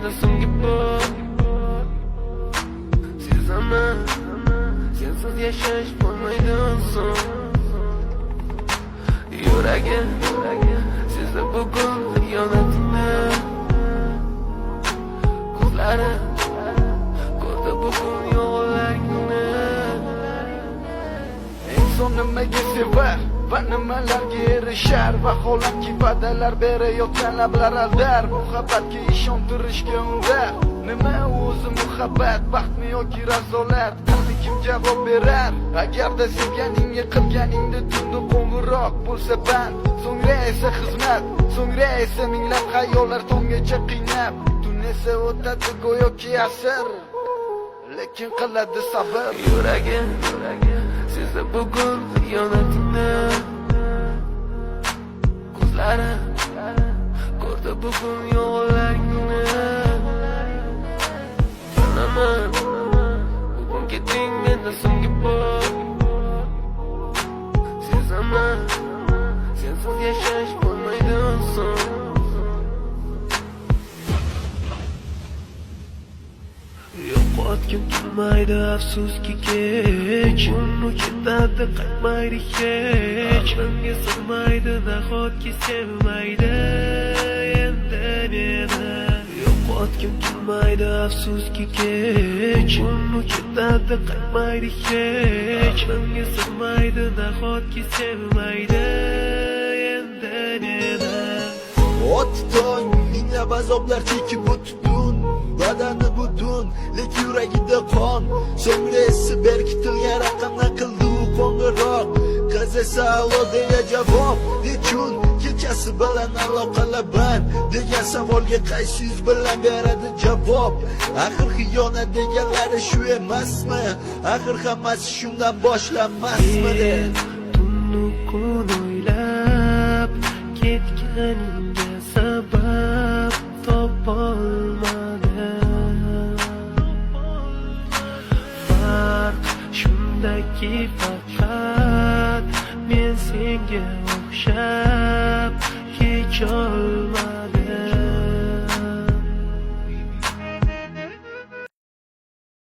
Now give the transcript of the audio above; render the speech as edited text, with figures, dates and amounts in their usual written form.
menda so'nggi bor. Sezaman, sensiz yashash bo'lmaydi oson. Yuragim sezdi bugun xiyonatni. Ko'zlarim ko'rdi bugun yollarni. Inson nimaga sevar va nimalarga erishar? Vaholanki va'dalar berayotgan lablar aldar. Muhabbatga ishontirishga undar. Nima o'zi muhabbat, baxtmi yoki razolat? Buni kim javob berar? Agarda sevganingga qilganingda tunda qo'ng'iroq bo'lsa band, so'ngra esa xizmat, so'ngra esa minglab xayollar tonggacha qiynab. Tun esa o'tadi go'yoki asr, lekin qiladi sabr. Yuragim sezdi bugun xiyonatni. Ko'zlarim ko'rdi bugun yollarni. Bilaman bugun ketding menda so'nggi bor. Sezaman sensiz yashash bo'lmaydi oson. Yo'qotgim kelmaydi afsuski kech. Uni ketadi qaytmaydi hech. Aqlimga sig'maydi nahotki sevmaydi endi meni. Yo'qotgim kelmaydi afsuski kech. Uni ketadi qaytmaydi hech. Aqlimga sig'maydi nahotki sevmaydi endi meni. Ot tong minglab azoblar chekib o'tdun, badani butun, lek yuragida qon. So'ngra esi berkitilgan raqamdan qildi u qo'ng'iroq. Qiz esa allo deya javob. Nechun kechasi bilan aloqalar band degan savolga qaysi yuz bilan beradi javob? Axir xiyonat deganlari shu emasmi? Axir hammasi shundan boshlanmasmidi? Tunni kun o'ylab ketganingga sabab topolmadim. Farq shundaki faqat men senga o'xshab kecholmadim.